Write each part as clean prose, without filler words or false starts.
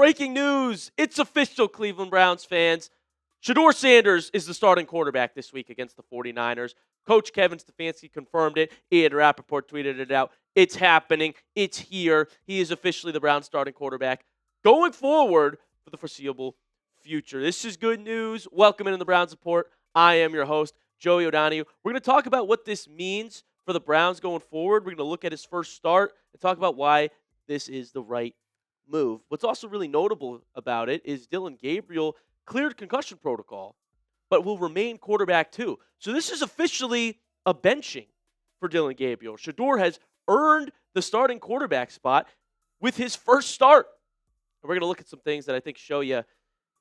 Breaking news. It's official, Cleveland Browns fans. Shedeur Sanders is the starting quarterback this week against the 49ers. Coach Kevin Stefanski confirmed it. Ian Rappaport tweeted it out. It's happening. It's here. He is officially the Browns starting quarterback going forward for the foreseeable future. This is good news. Welcome into the Browns Report. I am your host, Joey O'Donoghue. We're going to talk about what this means for the Browns going forward. We're going to look at his first start and talk about why this is the right move. What's also really notable about it is Dillon Gabriel cleared concussion protocol, but will remain quarterback too. So this is officially a benching for Dillon Gabriel. Shedeur has earned the starting quarterback spot with his first start. And we're going to look at some things that I think show you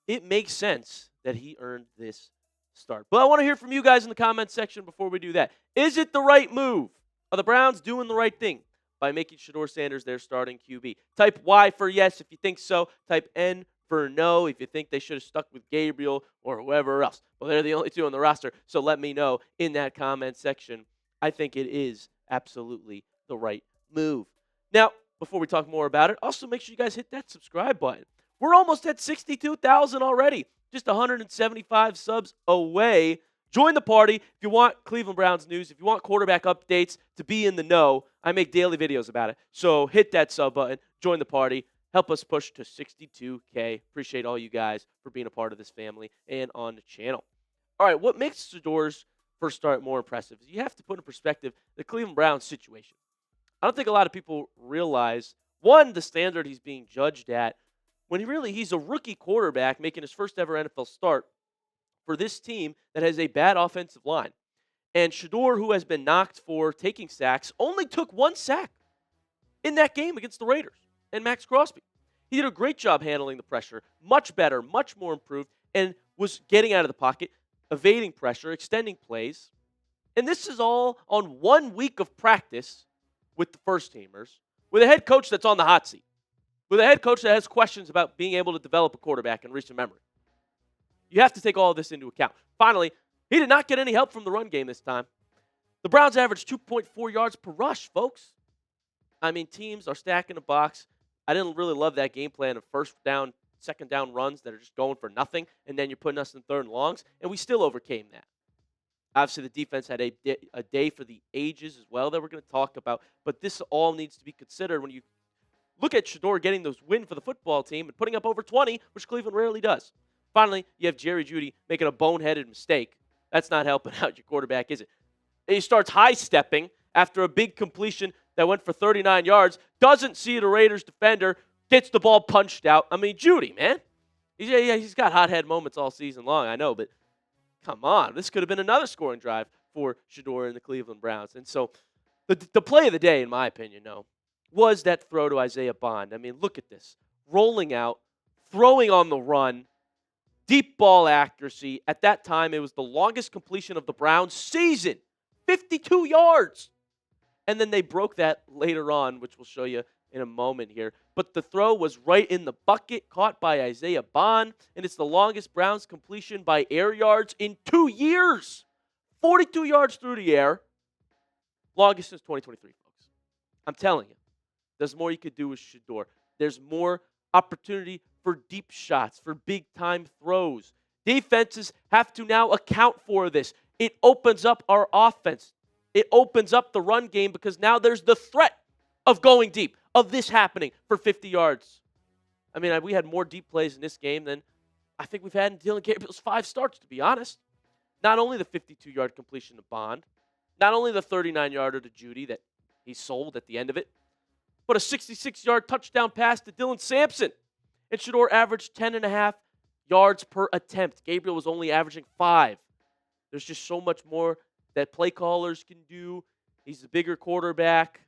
it makes sense that he earned this start. But I want to hear from you guys in the comments section before we do that. Is it the right move? Are the Browns doing the right thing by making Shedeur Sanders their starting QB? Type Y for yes if you think so. Type N for no if you think they should have stuck with Gabriel or whoever else. Well, they're the only two on the roster, so let me know in that comment section. I think it is absolutely the right move. Now, before we talk more about it, also make sure you guys hit that subscribe button. We're almost at 62,000 already, just 175 subs away. Join the party if you want Cleveland Browns news, if you want quarterback updates to be in the know. I make daily videos about it. So hit that sub button, join the party, help us push to 62K. Appreciate all you guys for being a part of this family and on the channel. All right, what makes Shedeur's first start more impressive is you have to put in perspective the Cleveland Browns situation. I don't think a lot of people realize, one, the standard he's being judged at, when he's a rookie quarterback making his first ever NFL start for this team that has a bad offensive line. And Shedeur, who has been knocked for taking sacks, only took one sack in that game against the Raiders and Max Crosby. He did a great job handling the pressure, much better, much more improved, and was getting out of the pocket, evading pressure, extending plays. And this is all on 1 week of practice with the first teamers, with a head coach that's on the hot seat, with a head coach that has questions about being able to develop a quarterback in recent memory. You have to take all of this into account. Finally, he did not get any help from the run game this time. The Browns averaged 2.4 yards per rush, folks. I mean, teams are stacking the box. I didn't really love that game plan of first down, second down runs that are just going for nothing, and then you're putting us in third and longs, and we still overcame that. Obviously, the defense had a day for the ages as well that we're going to talk about, but this all needs to be considered when you look at Shedeur getting those win for the football team and putting up over 20, which Cleveland rarely does. Finally, you have Jeudy making a boneheaded mistake. That's not helping out your quarterback, is it? He starts high-stepping after a big completion that went for 39 yards, doesn't see the Raiders defender, gets the ball punched out. I mean, Jeudy, man. He's got hothead moments all season long, I know, but come on. This could have been another scoring drive for Shedeur and the Cleveland Browns. And so the play of the day, in my opinion, was that throw to Isaiah Bond. I mean, look at this. Rolling out, throwing on the run, deep ball accuracy. At that time, it was the longest completion of the Browns season, 52 yards. And then they broke that later on, which we'll show you in a moment here. But the throw was right in the bucket, caught by Isaiah Bond, and it's the longest Browns completion by air yards in 2 years. 42 yards through the air. Longest since 2023, folks. I'm telling you, there's more you could do with Shedeur. There's more opportunity for deep shots, for big-time throws. Defenses have to now account for this. It opens up our offense. It opens up the run game because now there's the threat of going deep, of this happening for 50 yards. I mean, we had more deep plays in this game than I think we've had in Dillon Gabriel's 5 starts, to be honest. Not only the 52-yard completion to Bond, not only the 39-yarder to Jeudy that he sold at the end of it, but a 66-yard touchdown pass to Dylan Sampson. And Shedeur averaged 10.5 yards per attempt. Gabriel was only averaging 5. There's just so much more that play callers can do. He's the bigger quarterback.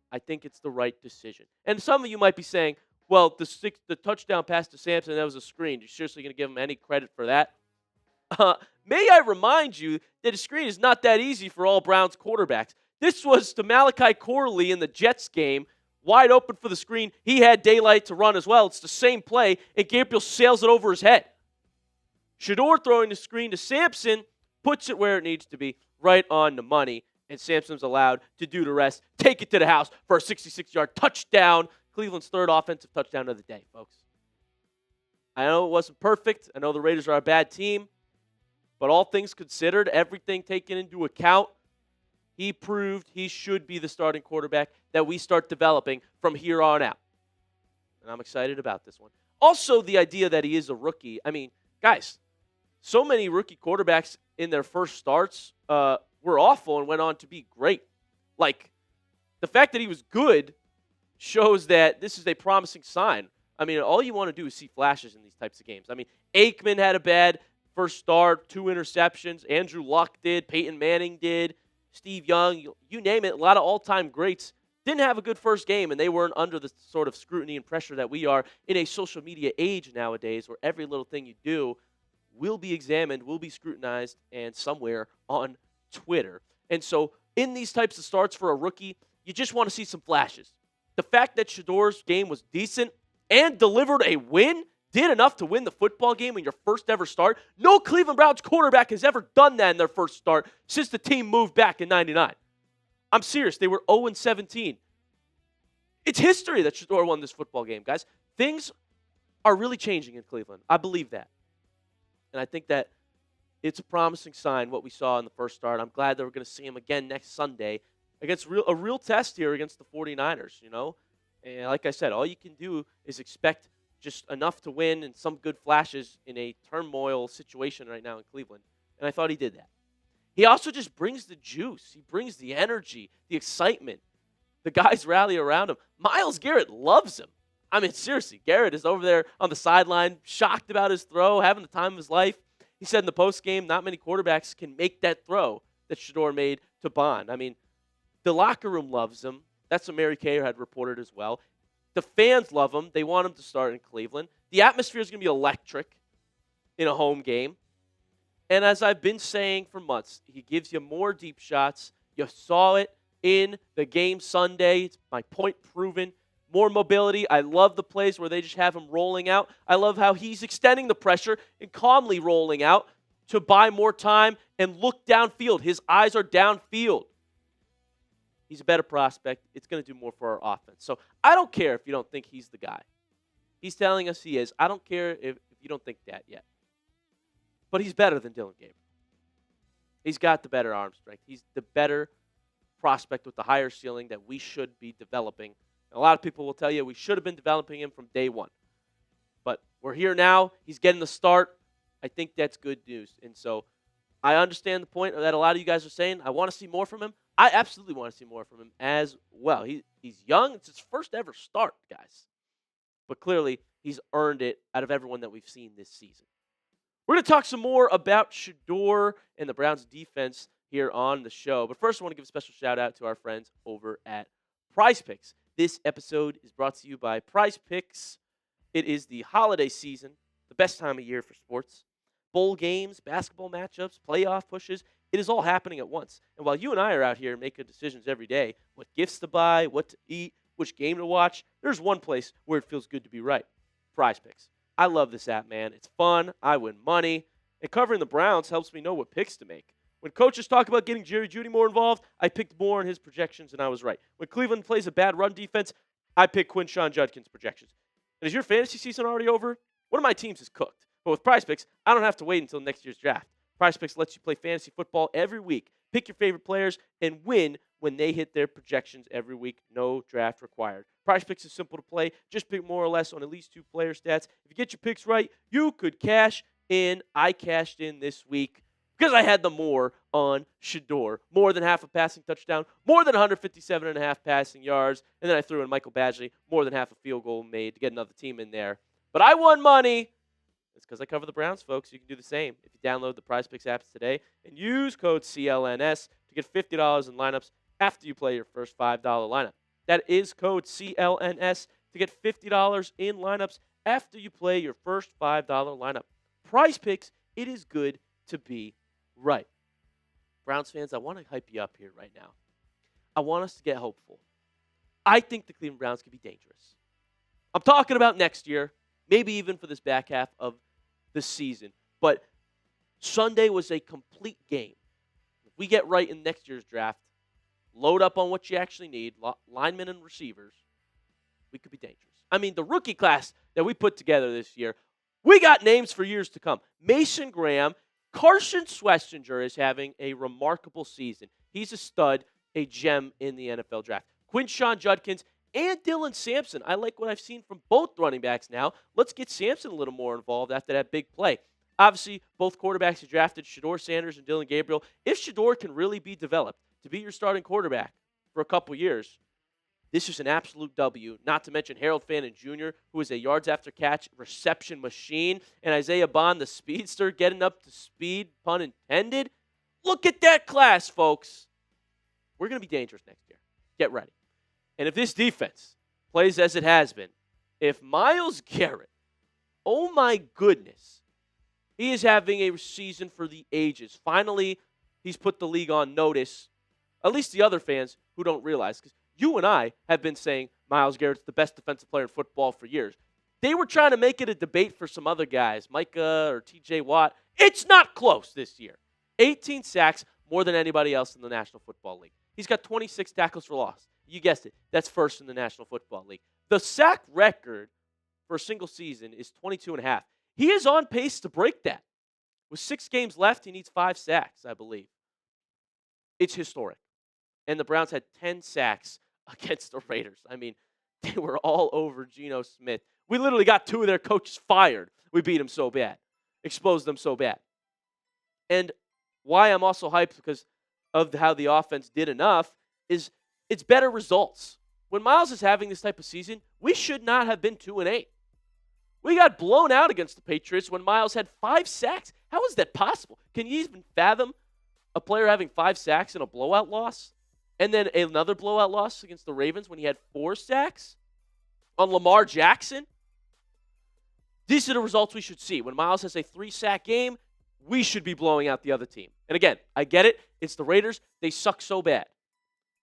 I think it's the right decision. And some of you might be saying, well, the touchdown pass to Sampson, that was a screen. You're seriously going to give him any credit for that? May I remind you that a screen is not that easy for all Browns quarterbacks. This was to Malachi Corley in the Jets game, wide open for the screen. He had daylight to run as well. It's the same play, and Gabriel sails it over his head. Shedeur throwing the screen to Sampson puts it where it needs to be, right on the money, and Sampson's allowed to do the rest, take it to the house for a 66-yard touchdown. Cleveland's third offensive touchdown of the day, folks. I know it wasn't perfect. I know the Raiders are a bad team. But all things considered, everything taken into account, he proved he should be the starting quarterback that we start developing from here on out. And I'm excited about this one. Also, the idea that he is a rookie. I mean, guys, so many rookie quarterbacks in their first starts were awful and went on to be great. Like, the fact that he was good shows that this is a promising sign. I mean, all you want to do is see flashes in these types of games. I mean, Aikman had a bad first start, 2 interceptions. Andrew Luck did. Peyton Manning did. Steve Young, you name it. A lot of all-time greats didn't have a good first game, and they weren't under the sort of scrutiny and pressure that we are in a social media age nowadays where every little thing you do will be examined, will be scrutinized, and somewhere on Twitter. And so in these types of starts for a rookie, you just want to see some flashes. The fact that Shedeur's game was decent and delivered a win, did enough to win the football game in your first ever start. No Cleveland Browns quarterback has ever done that in their first start since the team moved back in 99. I'm serious. They were 0-17. It's history that Shedeur won this football game, guys. Things are really changing in Cleveland. I believe that. And I think that it's a promising sign what we saw in the first start. I'm glad that we're going to see him again next Sunday against a real test here against the 49ers, you know. And like I said, all you can do is expect just enough to win and some good flashes in a turmoil situation right now in Cleveland. And I thought he did that. He also just brings the juice. He brings the energy, the excitement. The guys rally around him. Myles Garrett loves him. I mean, seriously, Garrett is over there on the sideline, shocked about his throw, having the time of his life. He said in the postgame, not many quarterbacks can make that throw that Shedeur made to Bond. I mean, the locker room loves him. That's what Mary Kay had reported as well. The fans love him. They want him to start in Cleveland. The atmosphere is going to be electric in a home game. And as I've been saying for months, he gives you more deep shots. You saw it in the game Sunday. It's my point proven. More mobility. I love the plays where they just have him rolling out. I love how he's extending the pressure and calmly rolling out to buy more time and look downfield. His eyes are downfield. He's a better prospect. It's going to do more for our offense. So I don't care if you don't think he's the guy. He's telling us he is. I don't care if you don't think that yet. But he's better than Dillon Gabriel. He's got the better arm strength. He's the better prospect with the higher ceiling that we should be developing. A lot of people will tell you we should have been developing him from day one. But we're here now. He's getting the start. I think that's good news. And so I understand the point that a lot of you guys are saying. I want to see more from him. I absolutely want to see more from him as well. He's young. It's his first ever start, guys. But clearly, he's earned it out of everyone that we've seen this season. We're going to talk some more about Shedeur and the Browns defense here on the show. But first, I want to give a special shout out to our friends over at Prize Picks. This episode is brought to you by Prize Picks. It is the holiday season, the best time of year for sports. Bowl games, basketball matchups, playoff pushes. It is all happening at once. And while you and I are out here making decisions every day, what gifts to buy, what to eat, which game to watch, there's one place where it feels good to be right. Prize Picks. I love this app, man. It's fun. I win money. And covering the Browns helps me know what picks to make. When coaches talk about getting Jeudy more involved, I picked more in his projections, and I was right. When Cleveland plays a bad run defense, I pick Quinshon Judkins' projections. And is your fantasy season already over? One of my teams is cooked. But with Prize Picks, I don't have to wait until next year's draft. Prize Picks lets you play fantasy football every week. Pick your favorite players and win when they hit their projections every week. No draft required. Prize Picks is simple to play. Just pick more or less on at least 2 player stats. If you get your picks right, you could cash in. I cashed in this week because I had the more on Shedeur. More than half a passing touchdown, more than 157.5 passing yards, and then I threw in Michael Badgley, more than half a field goal made to get another team in there. But I won money. It's because I cover the Browns, folks. You can do the same if you download the Prize Picks apps today and use code CLNS to get $50 in lineups after you play your first $5 lineup. That is code CLNS to get $50 in lineups after you play your first $5 lineup. Prize Picks, it is good to be right. Browns fans, I want to hype you up here right now. I want us to get hopeful. I think the Cleveland Browns could be dangerous. I'm talking about next year, maybe even for this back half of the season. But Sunday was a complete game. If we get right in next year's draft, load up on what you actually need, linemen and receivers, we could be dangerous. I mean, the rookie class that we put together this year, We got names for years to come. Mason Graham, Carson Schwestinger is having a remarkable season. He's a stud, a gem in the NFL draft. Quinshon Judkins and Dylan Sampson. I like what I've seen from both running backs now. Let's get Sampson a little more involved after that big play. Obviously, both quarterbacks you drafted, Shedeur Sanders and Dillon Gabriel. If Shedeur can really be developed to be your starting quarterback for a couple years, this is an absolute W, not to mention Harold Fannin Jr., who is a yards after catch reception machine, and Isaiah Bond, the speedster, getting up to speed, pun intended. Look at that class, folks. We're going to be dangerous next year. Get ready. And if this defense plays as it has been, if Myles Garrett, oh my goodness, he is having a season for the ages. Finally, he's put the league on notice, at least the other fans who don't realize, because you and I have been saying Myles Garrett's the best defensive player in football for years. They were trying to make it a debate for some other guys, Micah or TJ Watt. It's not close this year. 18 sacks, more than anybody else in the National Football League. He's got 26 tackles for loss. You guessed it. That's first in the National Football League. The sack record for a single season is 22.5. He is on pace to break that. With 6 games left, he needs 5 sacks, I believe. It's historic. And the Browns had 10 sacks against the Raiders. I mean, they were all over Geno Smith. We literally got 2 of their coaches fired. We beat them so bad. Exposed them so bad. And why I'm also hyped because of how the offense did enough is it's better results. When Myles is having this type of season, we should not have been 2-8. We got blown out against the Patriots when Myles had 5 sacks. How is that possible? Can you even fathom a player having 5 sacks in a blowout loss? And then another blowout loss against the Ravens when he had 4 sacks on Lamar Jackson? These are the results we should see. When Myles has a 3-sack game, we should be blowing out the other team. And again, I get it. It's the Raiders. They suck so bad.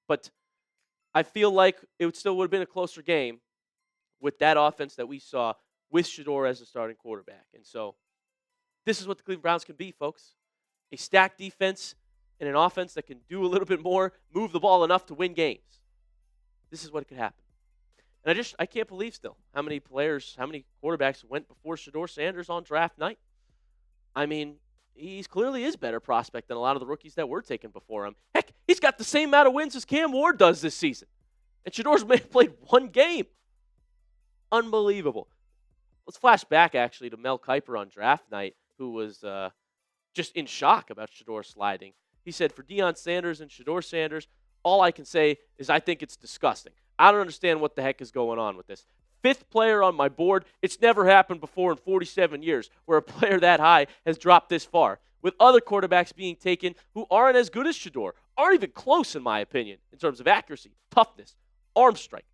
But I feel like it still would have been a closer game with that offense that we saw with Shedeur as the starting quarterback. And so this is what the Cleveland Browns can be, folks. A stacked defense and an offense that can do a little bit more, move the ball enough to win games. This is what could happen. And I can't believe still how many players, how many quarterbacks went before Shedeur Sanders on draft night. I mean, he's clearly is a better prospect than a lot of the rookies that were taken before him. Heck, he's got the same amount of wins as Cam Ward does this season. And Shedeur's played 1 game. Unbelievable. Let's flash back, actually, to Mel Kiper on draft night, who was just in shock about Shedeur sliding. He said, for Deion Sanders and Shedeur Sanders, all I can say is I think it's disgusting. I don't understand what the heck is going on with this. 5th player on my board. It's never happened before in 47 years where a player that high has dropped this far. With other quarterbacks being taken who aren't as good as Shedeur, aren't even close in my opinion in terms of accuracy, toughness, arm strength.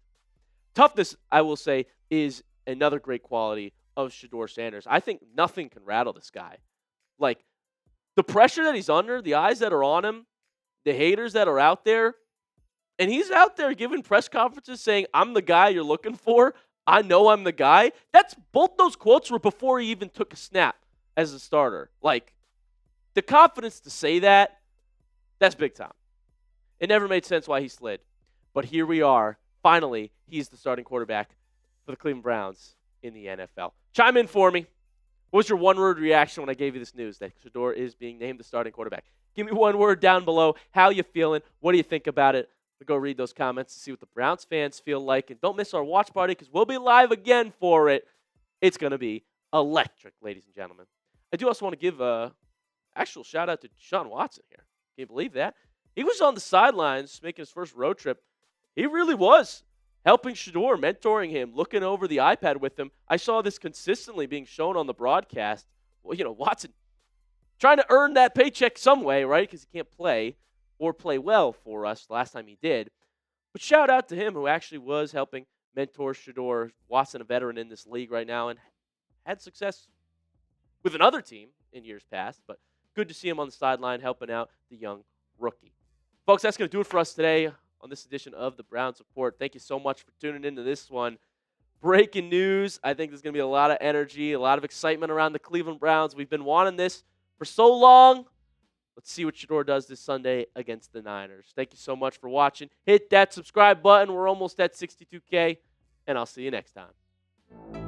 Toughness, I will say, is another great quality of Shedeur Sanders. I think nothing can rattle this guy. Like, the pressure that he's under, the eyes that are on him, the haters that are out there, and he's out there giving press conferences saying, I'm the guy you're looking for. I know I'm the guy. Both those quotes were before he even took a snap as a starter. Like, the confidence to say that, that's big time. It never made sense why he slid. But here we are. Finally, he's the starting quarterback for the Cleveland Browns in the NFL. Chime in for me. What was your one-word reaction when I gave you this news that Shedeur is being named the starting quarterback? Give me one word down below. How you feeling? What do you think about it? We'll go read those comments to see what the Browns fans feel like. And don't miss our watch party because we'll be live again for it. It's going to be electric, ladies and gentlemen. I do also want to give a actual shout-out to Deshaun Watson here. Can you believe that? He was on the sidelines making his first road trip. He really was helping Shedeur, mentoring him, looking over the iPad with him. I saw this consistently being shown on the broadcast. Well, Watson trying to earn that paycheck some way, right? Because he can't play or play well for us last time he did. But shout out to him who actually was helping mentor Shedeur. Watson, a veteran in this league right now, and had success with another team in years past. But good to see him on the sideline helping out the young rookie. Folks, that's going to do it for us today on this edition of the Browns Report. Thank you so much for tuning into this one. Breaking news. I think there's going to be a lot of energy, a lot of excitement around the Cleveland Browns. We've been wanting this for so long. Let's see what Shedeur does this Sunday against the Niners. Thank you so much for watching. Hit that subscribe button. We're almost at 62K, and I'll see you next time.